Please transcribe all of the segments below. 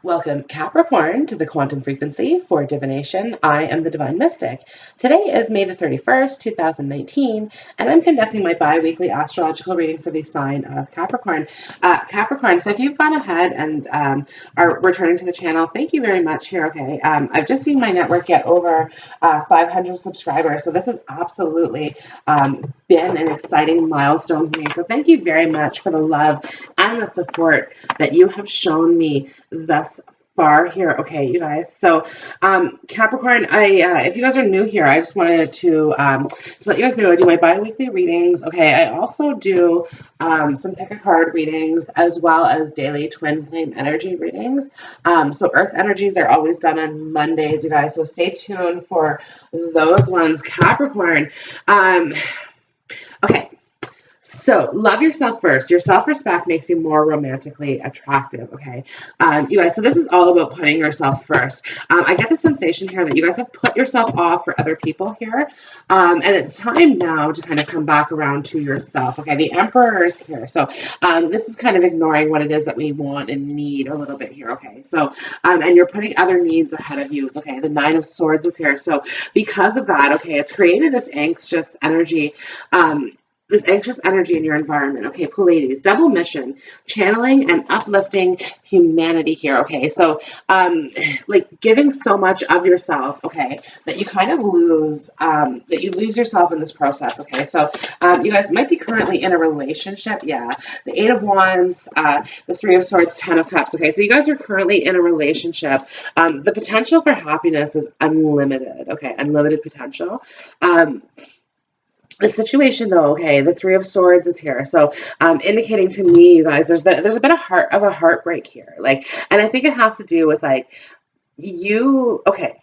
Welcome, Capricorn, to the quantum frequency for divination. I am the Divine Mystic. Today is May the 31st, 2019, and I'm conducting my bi-weekly astrological reading for the sign of Capricorn. Capricorn, so if you've gone ahead and are returning to the channel, thank you very much here, okay? I've just seen my network get over 500 subscribers, so this has absolutely been an exciting milestone for me. So thank you very much for the love and the support that you have shown me thus far here. Okay, you guys. So, Capricorn, if you guys are new here, I just wanted to let you guys know I do my bi-weekly readings. Okay, I also do some pick a card readings as well as daily twin flame energy readings. So Earth energies are always done on Mondays, you guys. So stay tuned for those ones, Capricorn. Okay. So love yourself first. Your self-respect makes you more romantically attractive, okay? You guys, so this is all about putting yourself first. I get the sensation here that you guys have put yourself off for other people here, and it's time now to kind of come back around to yourself, okay? The Emperor is here, so this is kind of ignoring what it is that we want and need a little bit here, okay? So, and you're putting other needs ahead of you, okay? The Nine of Swords is here, so because of that, okay, it's created this anxious energy, in your environment. Okay, Pleiades, double mission, channeling and uplifting humanity here. Okay, so like giving so much of yourself, okay, that you kind of lose, yourself in this process. Okay, so you guys might be currently in a relationship. Yeah, the Eight of Wands, the Three of Swords, Ten of Cups. Okay, so you guys are currently in a relationship. The potential for happiness is unlimited. Okay, unlimited potential. The situation though, okay, the Three of Swords is here, so indicating to me, you guys, there's a bit of heartbreak here, like, and I think it has to do with like you, okay,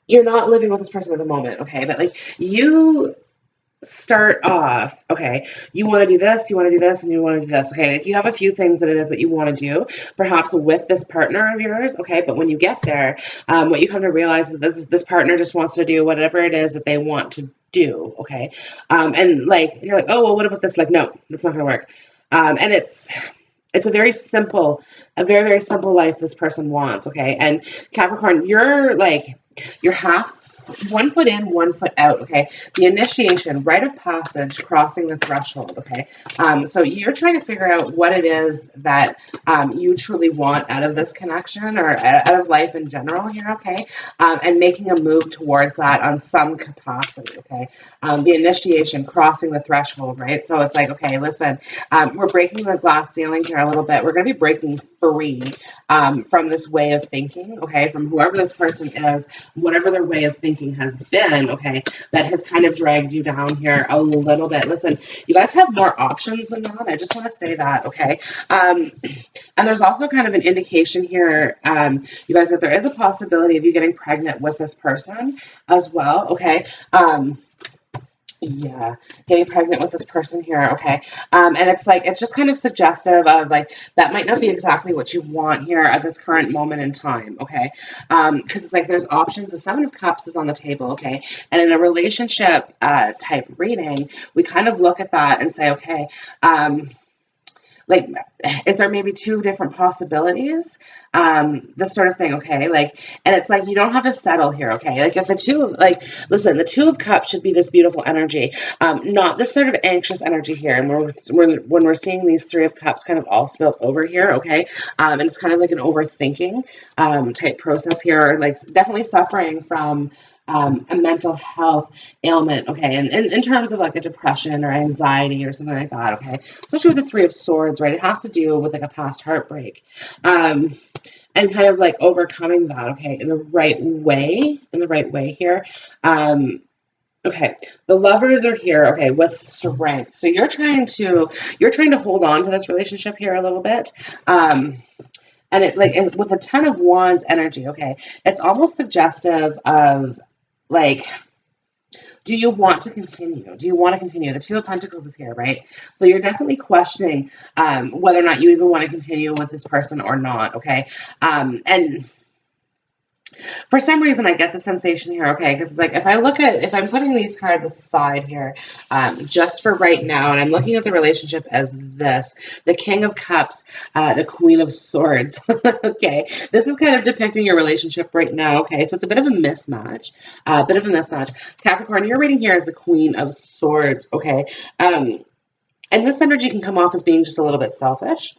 you're not living with this person at the moment, okay, but like you start off, okay, you want to do this, and you want to do this, okay, like you have a few things that it is that you want to do, perhaps with this partner of yours, okay, but when you get there, what you come to realize is this partner just wants to do whatever it is that they want to do, okay, and like, you're like, oh, well, what about this? Like, no, that's not going to work, and it's a very, very simple life this person wants, okay, and Capricorn, you're half, one foot in, one foot out, okay? The initiation, rite of passage, crossing the threshold, okay? So you're trying to figure out what it is that you truly want out of this connection or out of life in general here, okay? And making a move towards that on some capacity, okay? The initiation, crossing the threshold, right? So it's like, okay, listen, we're breaking the glass ceiling here a little bit. We're going to be breaking free from this way of thinking, okay? From whoever this person is, whatever their way of thinking has been, okay, that has kind of dragged you down here a little bit. Listen, you guys have more options than that. I just want to say that, okay? And there's also kind of an indication here, you guys, that there is a possibility of you getting pregnant with this person as well, okay? Yeah, getting pregnant with this person here, okay? And it's like, it's just kind of suggestive of like, that might not be exactly what you want here at this current moment in time, okay? Because it's like, there's options. The Seven of Cups is on the table, okay? And in a relationship type reading, we kind of look at that and say, okay, like, is there maybe two different possibilities? This sort of thing, okay? Like, and it's like, you don't have to settle here, okay? Like, if the two of, like, listen, the Two of Cups should be this beautiful energy, not this sort of anxious energy here. And when we're seeing these Three of Cups kind of all spilled over here, okay? And it's kind of like an overthinking type process here, like definitely suffering from a mental health ailment, okay, and in terms of like a depression or anxiety or something like that, okay, especially with the Three of Swords, right, it has to do with like a past heartbreak, and kind of like overcoming that, okay, in the right way here, okay, the Lovers are here, okay, with strength, so you're trying to hold on to this relationship here a little bit, and it like with a Ten of Wands energy, okay, it's almost suggestive of like, do you want to continue? Do you want to continue? The Two of Pentacles is here, right? So you're definitely questioning whether or not you even want to continue with this person or not, okay? And For some reason, I get the sensation here, okay, because it's like if I'm putting these cards aside here, just for right now, and I'm looking at the relationship as this, the King of Cups, the Queen of Swords, okay, this is kind of depicting your relationship right now, okay, so it's a bit of a mismatch, Capricorn, your reading here is the Queen of Swords, okay, and this energy can come off as being just a little bit selfish.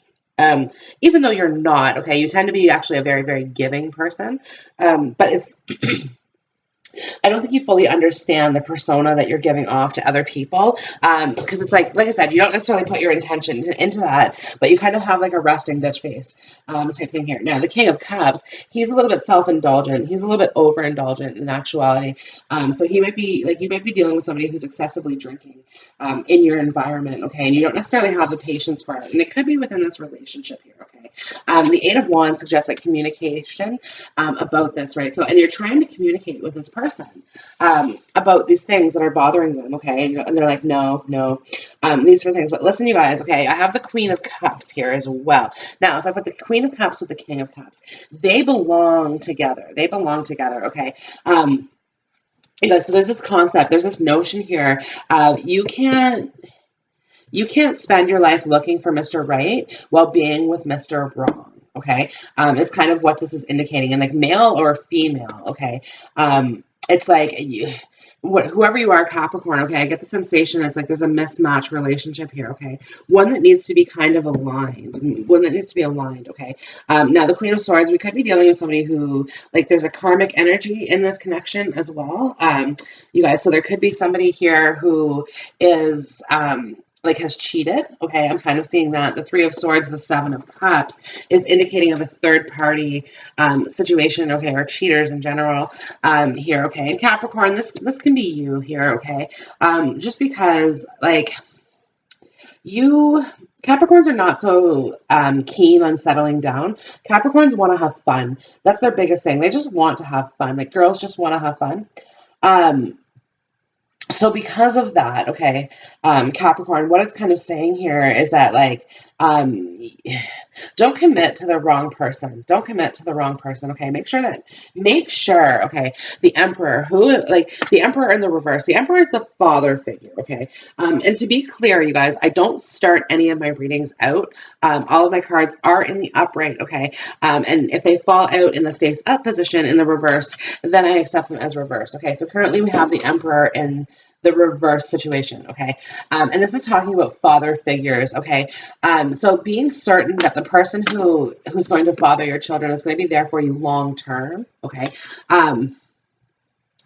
Even though you're not, okay, you tend to be actually a very, very giving person. But it's I don't think you fully understand the persona that you're giving off to other people. Because it's like I said, you don't necessarily put your intention into that, but you kind of have like a resting bitch face type thing here. Now, the King of Cups, he's a little bit self-indulgent. He's a little bit overindulgent in actuality. So he might be like, you might be dealing with somebody who's excessively drinking in your environment, okay? And you don't necessarily have the patience for it. And it could be within this relationship here, okay? The Eight of Wands suggests like communication about this, right? So, and you're trying to communicate with this person about these things that are bothering them, okay? And they're like, no, these are things. But listen, you guys, okay, I have the Queen of Cups here as well. Now, if I put the Queen of Cups with the King of Cups, they belong together. They belong together, okay? You guys, so there's this concept, there's this notion here of you can't spend your life looking for Mr. Right while being with Mr. Wrong. Okay, is kind of what this is indicating, and like male or female. Okay, it's like whoever you are, Capricorn. Okay, I get the sensation it's like there's a mismatch relationship here. Okay, one that needs to be kind of aligned. Okay, now the Queen of Swords, we could be dealing with somebody who like there's a karmic energy in this connection as well. You guys, so there could be somebody here who is like has cheated. Okay, I'm kind of seeing that. The Three of Swords, the Seven of Cups is indicating of a third party situation, okay, or cheaters in general here, okay. And Capricorn, this can be you here, okay. Just because like Capricorns are not so keen on settling down. Capricorns want to have fun. That's their biggest thing. They just want to have fun. Like girls just want to have fun. So because of that, okay, Capricorn, what it's kind of saying here is that like, don't commit to the wrong person. Don't commit to the wrong person. Okay. Make sure, okay, the Emperor, the Emperor in the reverse, the Emperor is the father figure. Okay. And to be clear, you guys, I don't start any of my readings out. All of my cards are in the upright. Okay. And if they fall out in the face up position in the reverse, then I accept them as reverse. Okay. So currently we have the Emperor in the reverse situation, okay? And this is talking about father figures, okay? So being certain that the person who's going to father your children is going to be there for you long term, okay?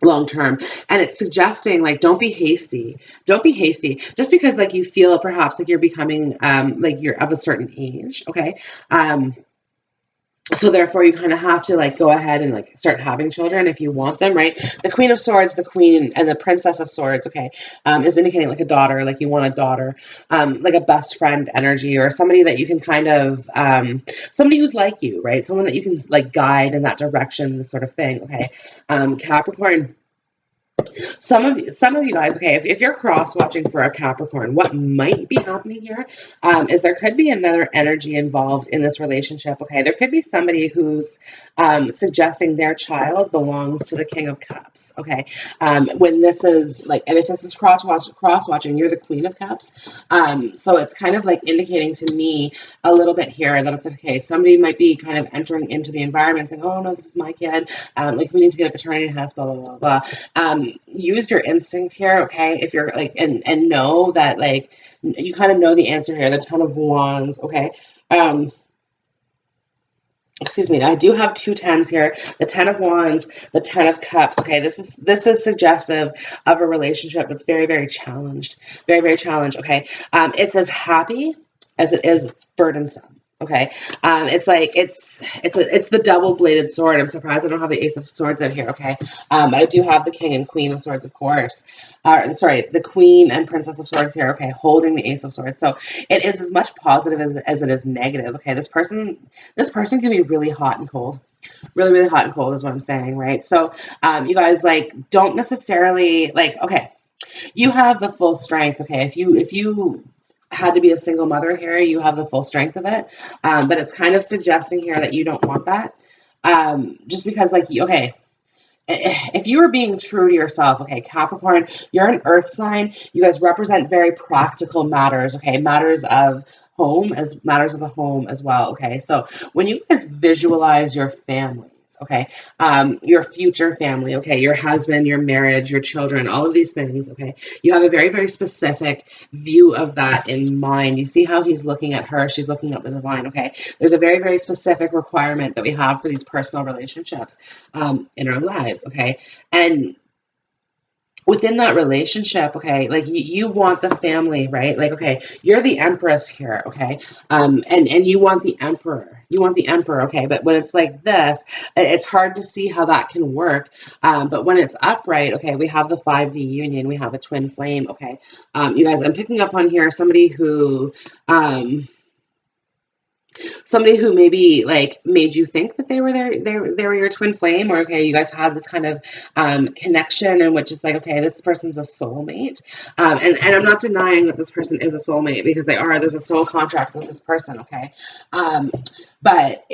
Long term, and it's suggesting like don't be hasty just because like you feel perhaps like you're becoming like you're of a certain age, okay? So therefore, you kind of have to like go ahead and like start having children if you want them, right? The Queen of Swords, the Queen, and the Princess of Swords, okay, is indicating like a daughter, like you want a daughter, like a best friend energy, or somebody that you can kind of, somebody who's like you, right? Someone that you can like guide in that direction, this sort of thing, okay? Capricorn. Some of you guys, okay, if you're cross watching for a Capricorn, what might be happening here is there could be another energy involved in this relationship. Okay, there could be somebody who's suggesting their child belongs to the King of Cups. Okay, when this is like, and if this is cross watching, you're the Queen of Cups. So it's kind of like indicating to me a little bit here that it's okay. Somebody might be kind of entering into the environment saying, "Oh no, this is my kid. Like we need to get a paternity test." Blah blah blah blah. Use your instinct here, okay? If you're like, and know that like you kind of know the answer here. The Ten of Wands, okay? Excuse me. I do have two tens here. The Ten of Wands, the Ten of Cups. Okay, this is suggestive of a relationship that's very very challenged, very very challenged. Okay, it's as happy as it is burdensome. Okay, it's like it's the double-bladed sword. I'm surprised I don't have the Ace of Swords out here. Okay, but I do have the King and Queen of Swords, of course. Sorry, the Queen and Princess of Swords here. Okay, holding the Ace of Swords. So it is as much positive as it is negative. Okay, this person can be really hot and cold. Really, really hot and cold is what I'm saying, right? So, you guys like don't necessarily like. Okay, you have the full strength. Okay, if you had to be a single mother here, you have the full strength of it. But it's kind of suggesting here that you don't want that. Just because, like, okay, if you were being true to yourself, okay, Capricorn, you're an earth sign. You guys represent very practical matters, okay, matters of the home as well, okay. So when you guys visualize your families, okay, your future family, okay, your husband, your marriage, your children, all of these things, okay, you have a very, very specific view of that in mind. You see how he's looking at her, she's looking at the divine, okay. There's a very, very specific requirement that we have for these personal relationships in our lives, okay. And within that relationship, okay, like you want the family, right? Like, okay, you're the empress here, okay, and you want the emperor, okay. But when it's like this, it's hard to see how that can work. But when it's upright, okay, we have the 5D union, we have a twin flame, okay. You guys, I'm picking up on here somebody who maybe like made you think that they were your twin flame, or okay, you guys had this kind of connection in which it's like, okay, this person's a soulmate, and I'm not denying that this person is a soulmate, because there's a soul contract with this person, okay, but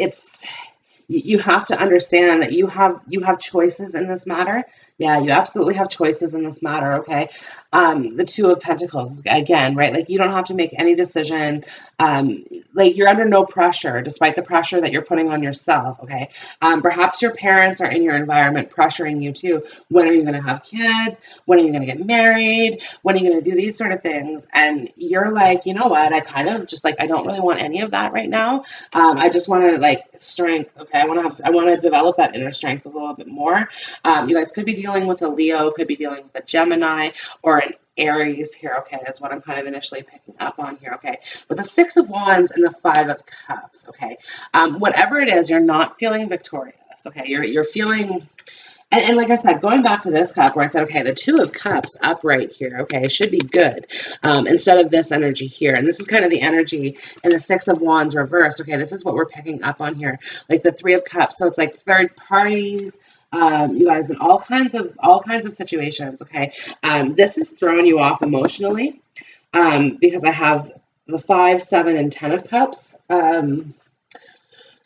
you have to understand that you have choices in this matter. Yeah, you absolutely have choices in this matter, okay? The Two of Pentacles, again, right? Like, you don't have to make any decision. Like, you're under no pressure, despite the pressure that you're putting on yourself, okay? Perhaps your parents are in your environment pressuring you too. When are you going to have kids? When are you going to get married? When are you going to do these sort of things? And you're like, you know what? I kind of just like, I don't really want any of that right now. I just want to like strength, okay? I want to develop that inner strength a little bit more. You guys could be dealing with a Leo, could be dealing with a Gemini, or an Aries here, okay, is what I'm kind of initially picking up on here, okay. But the Six of Wands and the Five of Cups, okay. Whatever it is, you're not feeling victorious, okay. You're feeling. And like I said, going back to this cup where I said, okay, the Two of Cups upright here, okay, should be good, instead of this energy here. And this is kind of the energy in the Six of Wands reversed. Okay, this is what we're picking up on here, like the Three of Cups. So it's like third parties, you guys, in all kinds of situations. Okay, this is throwing you off emotionally, because I have the 5, 7, and 10 of Cups.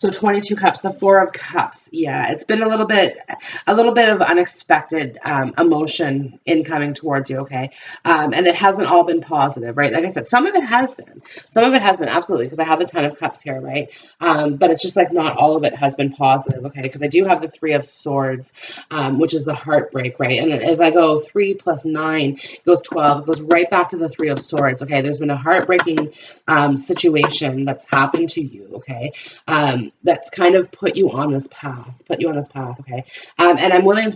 So 22 cups, the 4 of cups. Yeah, it's been a little bit of unexpected emotion incoming towards you, okay? And it hasn't all been positive, right? Like I said, some of it has been. Some of it has been, absolutely, because I have the 10 of cups here, right? But it's just like not all of it has been positive, okay? Because I do have the 3 of swords, which is the heartbreak, right? And if I go 3 plus 9, it goes 12. It goes right back to the 3 of swords, okay? There's been a heartbreaking situation that's happened to you, okay? That's kind of put you on this path, okay? And I'm willing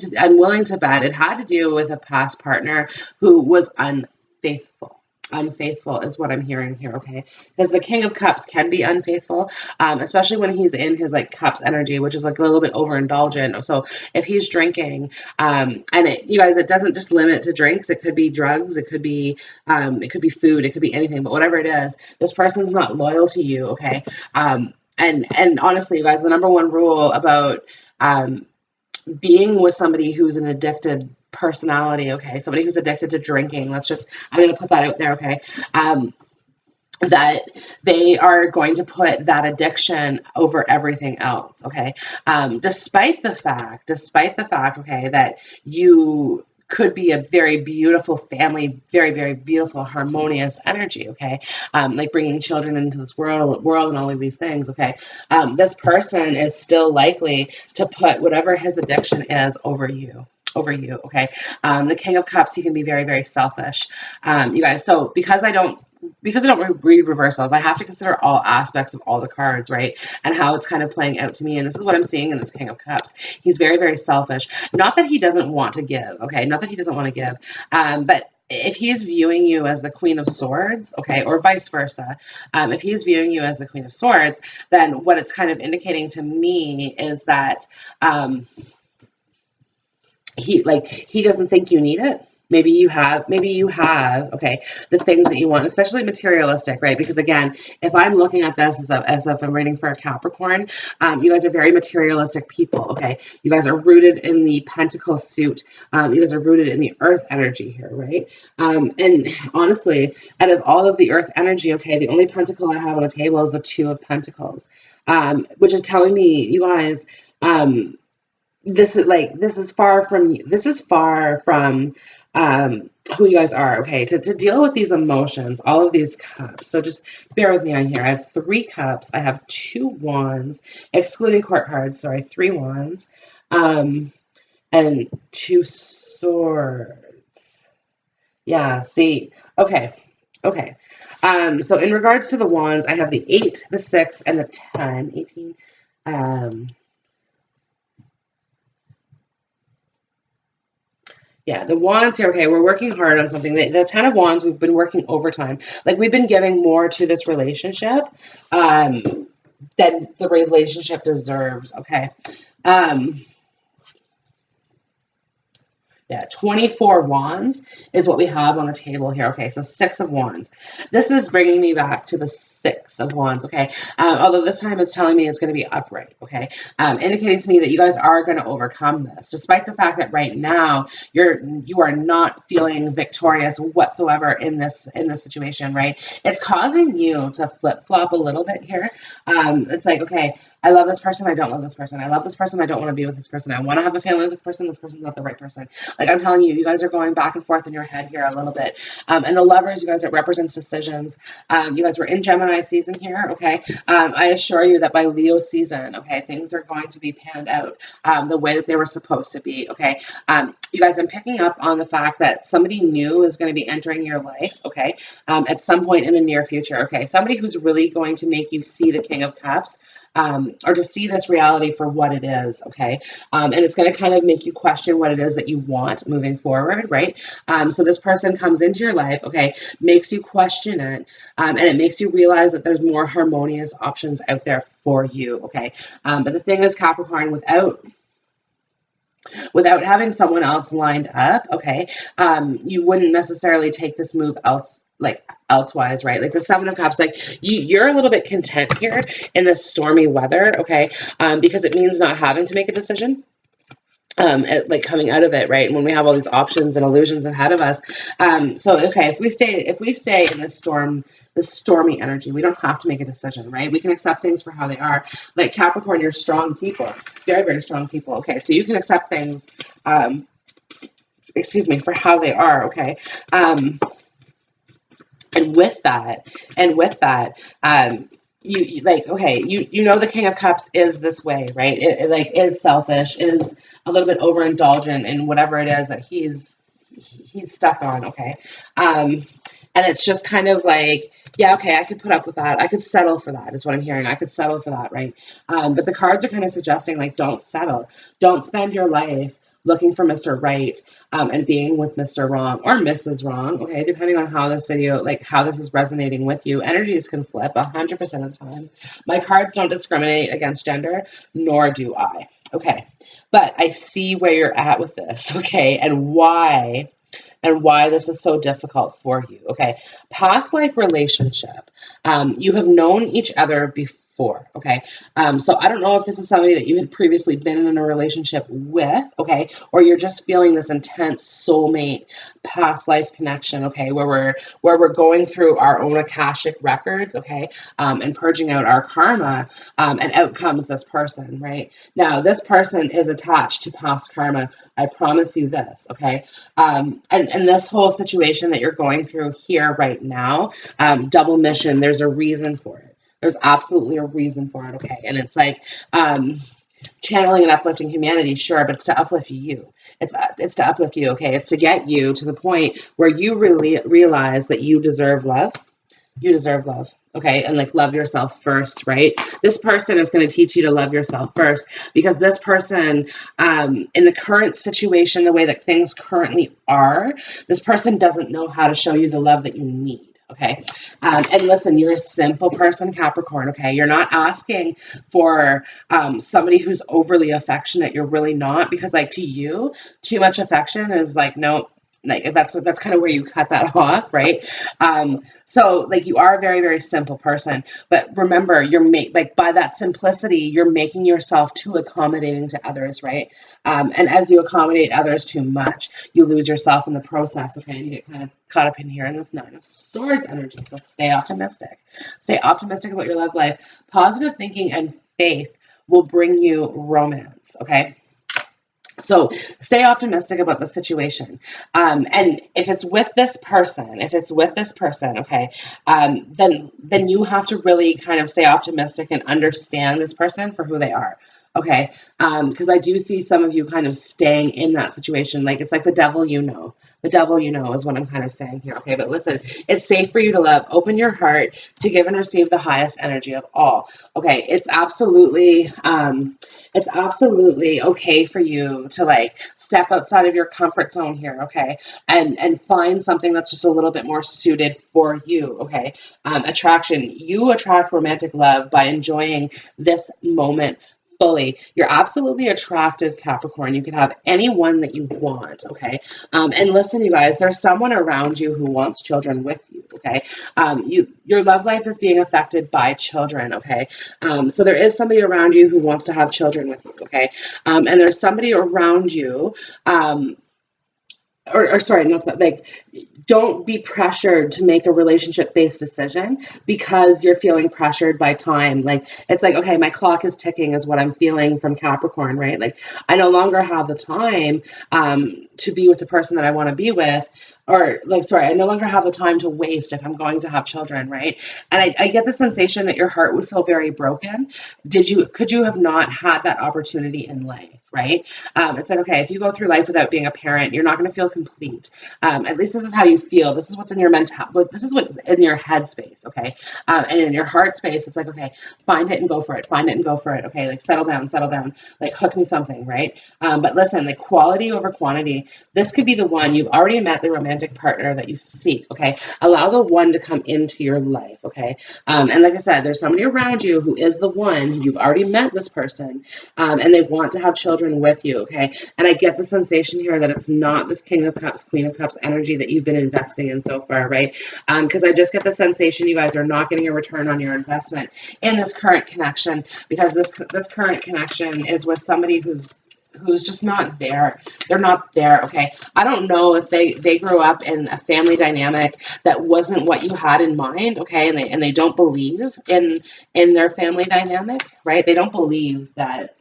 to bet it had to do with a past partner who was unfaithful. Unfaithful is what I'm hearing here, okay? Because the King of Cups can be unfaithful, especially when he's in his like cups energy, which is like a little bit overindulgent. So if he's drinking, and you guys, it doesn't just limit to drinks. It could be drugs, it could be food, it could be anything. But whatever it is, this person's not loyal to you, okay? And honestly, you guys, the number one rule about being with somebody who's an addicted personality, okay, somebody who's addicted to drinking, I'm going to put that out there, okay, that they are going to put that addiction over everything else, okay, despite the fact, okay, that you could be a very beautiful family, very, very beautiful, harmonious energy, okay? Like bringing children into this world and all of these things, okay? This person is still likely to put whatever his addiction is over you, okay? The King of Cups, he can be very, very selfish, you guys. So because I don't read reversals, I have to consider all aspects of all the cards, right? And how it's kind of playing out to me. And this is what I'm seeing in this King of Cups. He's very, very selfish. Not that he doesn't want to give, okay? Not that he doesn't want to give, but if he's viewing you as the Queen of Swords, okay, or vice versa, if he's viewing you as the Queen of Swords, then what it's kind of indicating to me is that he doesn't think you need it. Maybe you have, okay, the things that you want, especially materialistic, right? Because again, if I'm looking at this as if I'm reading for a Capricorn, you guys are very materialistic people, okay? You guys are rooted in the Pentacle suit. You guys are rooted in the Earth energy here, right? And honestly, out of all of the Earth energy, okay, the only Pentacle I have on the table is the Two of Pentacles, which is telling me, you guys, This is far from who you guys are, okay, to deal with these emotions, all of these cups. So just bear with me on here. I have 3 cups, I have 2 wands, excluding court cards, sorry, 3 wands, and 2 swords. Yeah, see, okay, okay. So in regards to the wands, I have the 8, the 6, and the 10, 18. Yeah, the wands here, okay, we're working hard on something. The 10 of wands, we've been working overtime. Like, we've been giving more to this relationship than the relationship deserves, okay? Yeah, 24 wands is what we have on the table here. Okay, so 6 of wands. This is bringing me back to the 6 of wands, okay? Although this time it's telling me it's going to be upright, okay? Indicating to me that you guys are going to overcome this, despite the fact that right now you are not feeling victorious whatsoever in this situation, right? It's causing you to flip-flop a little bit here. It's like, okay, I love this person, I don't love this person. I love this person, I don't want to be with this person. I want to have a family with this person's not the right person. Like, I'm telling you, you guys are going back and forth in your head here a little bit. And the lovers, you guys, it represents decisions. You guys were in Gemini season here, okay? I assure you that by Leo season, okay, things are going to be panned out the way that they were supposed to be, okay? You guys, I'm picking up on the fact that somebody new is going to be entering your life, okay, at some point in the near future, okay? Somebody who's really going to make you see the King of Cups, or to see this reality for what it is, okay? And it's going to kind of make you question what it is that you want moving forward, right? So this person comes into your life, okay, makes you question it, and it makes you realize that there's more harmonious options out there for you, okay? But the thing is, Capricorn, without having someone else lined up, okay, you wouldn't necessarily take this move elsewise, right? Like the 7 of Cups, like you're a little bit content here in this stormy weather, okay, because it means not having to make a decision. Like coming out of it, right? And when we have all these options and illusions ahead of us. So okay, if we stay in this stormy energy, we don't have to make a decision, right? We can accept things for how they are. Like Capricorn, you're strong people, very, very strong people. Okay, so you can accept things, for how they are, okay? And with that, you like, okay, you know the King of Cups is this way, right? It like is selfish, is a little bit overindulgent in whatever it is that he's stuck on, okay? And it's just kind of like, yeah, okay, I could put up with that. I could settle for that, is what I'm hearing. I could settle for that, right? But the cards are kind of suggesting, like, don't settle. Don't spend your life looking for Mr. Right and being with Mr. Wrong or Mrs. Wrong, okay? Depending on how this video, like how this is resonating with you. Energies can flip 100% of the time. My cards don't discriminate against gender, nor do I, okay? But I see where you're at with this, okay? And why this is so difficult for you, okay? Past life relationship. You have known each other before, okay? So I don't know if this is somebody that you had previously been in a relationship with, okay? Or you're just feeling this intense soulmate past life connection, okay? Where we're going through our own Akashic records, okay? And purging out our karma, and out comes this person, right? Now, this person is attached to past karma. I promise you this, okay? And this whole situation that you're going through here right now, double mission, there's a reason for it. There's absolutely a reason for it, okay? And it's like channeling and uplifting humanity, sure, but it's to uplift you. It's to uplift you, okay? It's to get you to the point where you really realize that you deserve love. You deserve love, okay? And like love yourself first, right? This person is going to teach you to love yourself first, because this person, in the current situation, the way that things currently are, this person doesn't know how to show you the love that you need. Okay. And listen, you're a simple person, Capricorn. Okay. You're not asking for somebody who's overly affectionate. You're really not, because like to you, too much affection is like, no, like that's kind of where you cut that off, right? So like you are a very, very simple person, but remember, like by that simplicity, you're making yourself too accommodating to others, right? And as you accommodate others too much, you lose yourself in the process, okay? And you get kind of caught up in here in this 9 of Swords energy. So stay optimistic. Stay optimistic about your love life. Positive thinking and faith will bring you romance, okay? So stay optimistic about the situation. And if it's with this person, okay, then you have to really kind of stay optimistic and understand this person for who they are. Okay. Because I do see some of you kind of staying in that situation. Like it's like the devil you know. The devil you know is what I'm kind of saying here. Okay. But listen, it's safe for you to love. Open your heart to give and receive the highest energy of all. Okay. It's absolutely okay for you to like step outside of your comfort zone here, okay, and find something that's just a little bit more suited for you, okay. Attraction, you attract romantic love by enjoying this moment fully. You're absolutely attractive, Capricorn. You can have anyone that you want, okay. And listen, you guys, there's someone around you who wants children with you, okay. Your love life is being affected by children, okay. So there is somebody around you who wants to have children with you, okay. And there's somebody around you, or sorry, not so, like, don't be pressured to make a relationship-based decision because you're feeling pressured by time. Like, it's like, okay, my clock is ticking is what I'm feeling from Capricorn, right? Like, I no longer have the time to be with the person that I want to be with, or like, sorry, I no longer have the time to waste if I'm going to have children, right? And I get the sensation that your heart would feel very broken. Could you have not had that opportunity in life, right? It's like, okay, if you go through life without being a parent, you're not going to feel complete. At least this is how you feel. This is what's in your mental. This is what's in your head space, okay? And in your heart space, it's like, okay, find it and go for it. Find it and go for it. Okay, like settle down. Like hook me something, right? But listen, like quality over quantity. This could be the one. You've already met the romantic partner that you seek. Okay, allow the one to come into your life. Okay, and like I said, there's somebody around you who is the one. You've already met this person, and they want to have children with you. Okay, and I get the sensation here that it's not this King of Cups, Queen of Cups energy that you've been investing in so far, right? Because I just get the sensation you guys are not getting a return on your investment in this current connection, because this current connection is with somebody who's just not there. They're not there, okay? I don't know if they grew up in a family dynamic that wasn't what you had in mind, okay? And they don't believe in their family dynamic, right? They don't believe that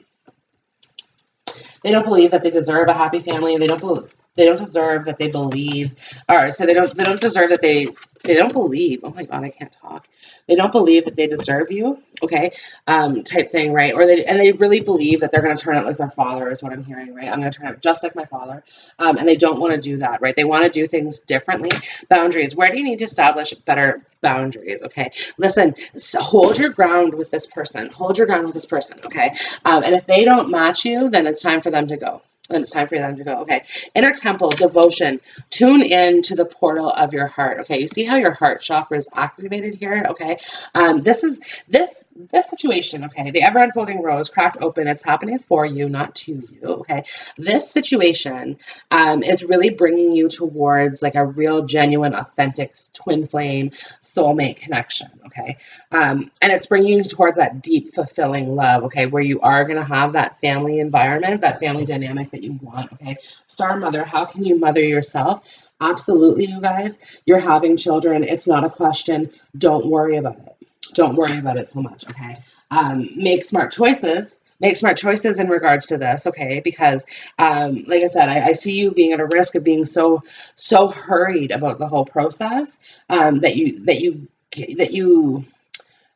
they deserve a happy family. They don't deserve that they believe, or so they don't deserve that they don't believe. Oh my God, I can't talk. They don't believe that they deserve you, okay, type thing, right? Or they really believe that they're going to turn out like their father is what I'm hearing, right? I'm going to turn out just like my father, and they don't want to do that, right? They want to do things differently. Boundaries. Where do you need to establish better boundaries? Okay, listen. Hold your ground with this person. Hold your ground with this person, okay? And if they don't match you, then it's time for them to go. Then it's time for them to go. Okay. Inner temple, devotion. Tune in to the portal of your heart. Okay. You see how your heart chakra is activated here? Okay. This situation. Okay. The ever unfolding rose cracked open. It's happening for you, not to you. Okay. This situation is really bringing you towards like a real, genuine, authentic twin flame soulmate connection. Okay. And it's bringing you towards that deep, fulfilling love. Okay. Where you are going to have that family environment, that family dynamic that you want. Okay. Star mother, how can you mother yourself? Absolutely, you guys. You're having children. It's not a question. Don't worry about it. Don't worry about it so much. Okay. Make smart choices. Make smart choices in regards to this, okay? Because, like I said, I see you being at a risk of being so hurried about the whole process that you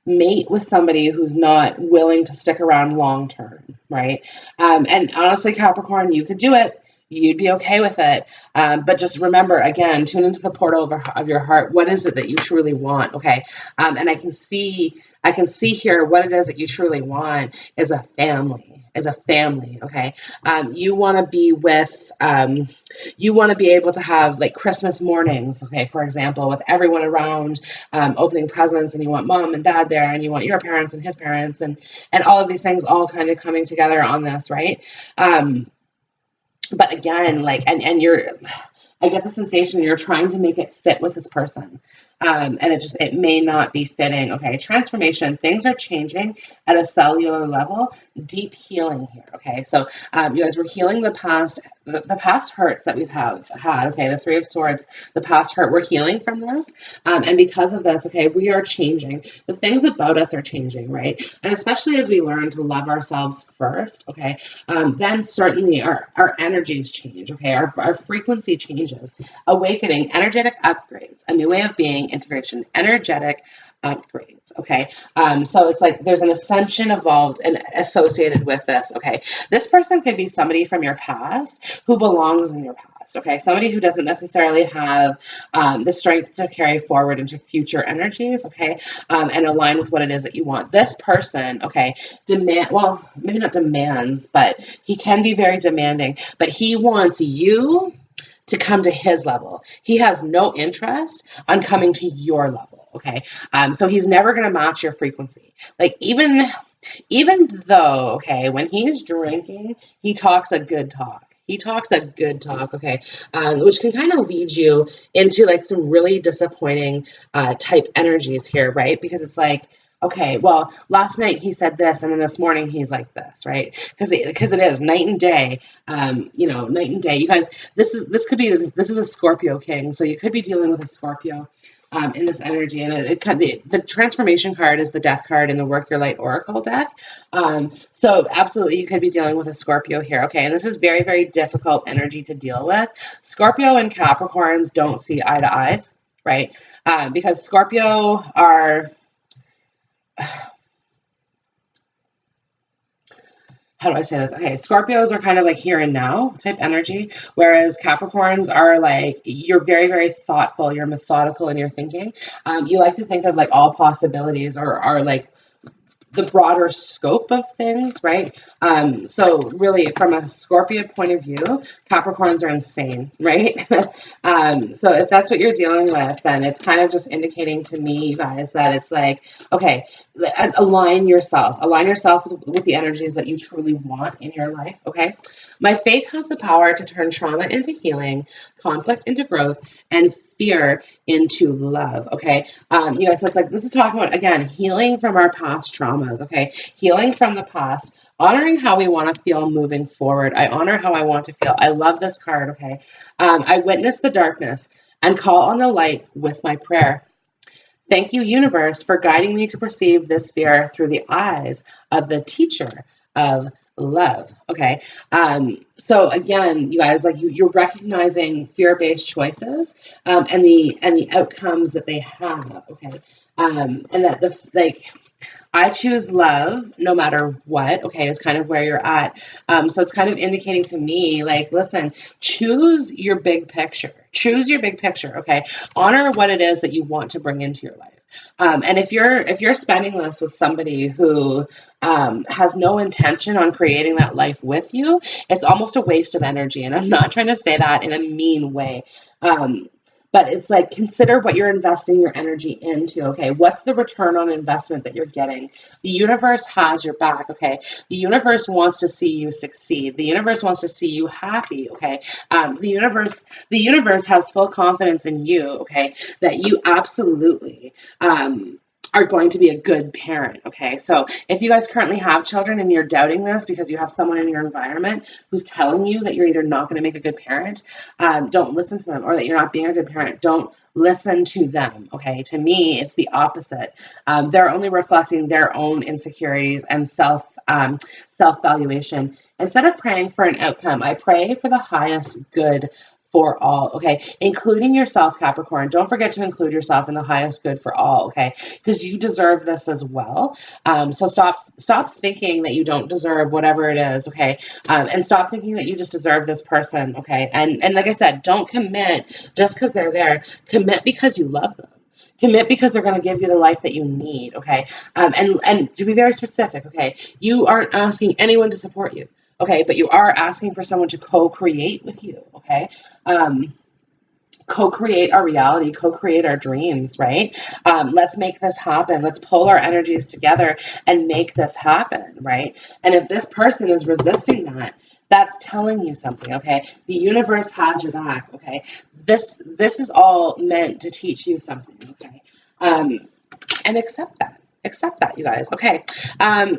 mate with somebody who's not willing to stick around long term, right? And honestly, Capricorn, you could do it. You'd be okay with it. But just remember, again, tune into the portal of your heart. What is it that you truly want? Okay. And I can see here what it is that you truly want is a family. Okay. You want to be with, you want to be able to have like Christmas mornings, okay, for example, with everyone around, opening presents, and you want mom and dad there, and you want your parents and his parents, and all of these things all kind of coming together on this, right? But again, like, and I get the sensation you're trying to make it fit with this person. And it may not be fitting. Okay, transformation, things are changing at a cellular level, deep healing here. Okay, so you guys, we're healing the past hurts that we've had. Okay, the Three of Swords, the past hurt, we're healing from this. And because of this, okay, we are changing. The things about us are changing, right? And especially as we learn to love ourselves first, okay, then certainly our energies change, okay, our frequency changes. Awakening, energetic upgrades, a new way of being, integration, energetic upgrades, okay? So it's like there's an ascension involved and associated with this, okay? This person could be somebody from your past who belongs in your past, okay? Somebody who doesn't necessarily have the strength to carry forward into future energies, okay? And align with what it is that you want. This person, okay, well, maybe not demands, but he can be very demanding, but he wants you to come to his level. He has no interest on coming to your level, okay? So he's never going to match your frequency. Like even though, okay, when he's drinking, he talks a good talk. He talks a good talk, okay, which can kind of lead you into like some really disappointing type energies here, right? Because it's like, okay, well, last night he said this, and then this morning he's like this, right? Because it is night and day, night and day. You guys, this is a Scorpio king, so you could be dealing with a Scorpio in this energy, and the transformation card is the death card in the Work Your Light Oracle deck. So absolutely, you could be dealing with a Scorpio here, okay? And this is very, very difficult energy to deal with. Scorpio and Capricorns don't see eye to eye, right? Because Scorpio are how do I say this? Okay, Scorpios are kind of like here and now type energy, whereas Capricorns are like, you're very, very thoughtful, you're methodical in your thinking. You like to think of like all possibilities or are like the broader scope of things, right? So really from a Scorpio point of view, Capricorns are insane, right? So if that's what you're dealing with, then it's kind of just indicating to me, you guys, that it's like, okay, align yourself with the energies that you truly want in your life, okay? My faith has the power to turn trauma into healing, conflict into growth, and fear into love, okay? You guys, so it's like, this is talking about, again, healing from our past traumas, okay? Healing from the past, honoring how we want to feel moving forward. I honor how I want to feel. I love this card, okay? I witness the darkness and call on the light with my prayer. Thank you, universe, for guiding me to perceive this fear through the eyes of the teacher of love. Okay. So again, you guys, like you're recognizing fear-based choices and the outcomes that they have. Okay. And that I choose love no matter what, okay, is kind of where you're at. So it's kind of indicating to me, like, listen, choose your big picture. Choose your big picture, okay? Honor what it is that you want to bring into your life. And if you're spending this with somebody who has no intention on creating that life with you, it's almost a waste of energy. And I'm not trying to say that in a mean way. But it's like, consider what you're investing your energy into, okay? What's the return on investment that you're getting? The universe has your back, okay? The universe wants to see you succeed. The universe wants to see you happy, okay? The universe has full confidence in you, okay? That you absolutely are going to be a good parent, okay? So if you guys currently have children and you're doubting this because you have someone in your environment who's telling you that you're either not going to make a good parent, don't listen to them, or that you're not being a good parent, don't listen to them, okay? To me, it's the opposite. They're only reflecting their own insecurities and self-valuation. Instead of praying for an outcome, I pray for the highest good for all, okay? Including yourself, Capricorn. Don't forget to include yourself in the highest good for all, okay? Because you deserve this as well. So stop thinking that you don't deserve whatever it is, okay? And stop thinking that you just deserve this person, okay? And like I said, don't commit just because they're there. Commit because you love them. Commit because they're going to give you the life that you need, okay? And to be very specific, okay? You aren't asking anyone to support you. Okay, but you are asking for someone to co-create with you, okay? Co-create our reality, co-create our dreams, right? Let's make this happen. Let's pull our energies together and make this happen, right? And if this person is resisting that, that's telling you something, okay? The universe has your back, okay? This is all meant to teach you something, okay? And accept that. Accept that, you guys. Okay.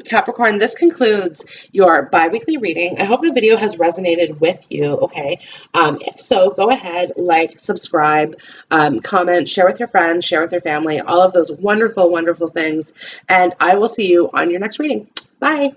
Capricorn, this concludes your bi-weekly reading. I hope the video has resonated with you, okay? If so, go ahead, like, subscribe, comment, share with your friends, share with your family, all of those wonderful, wonderful things. And I will see you on your next reading. Bye.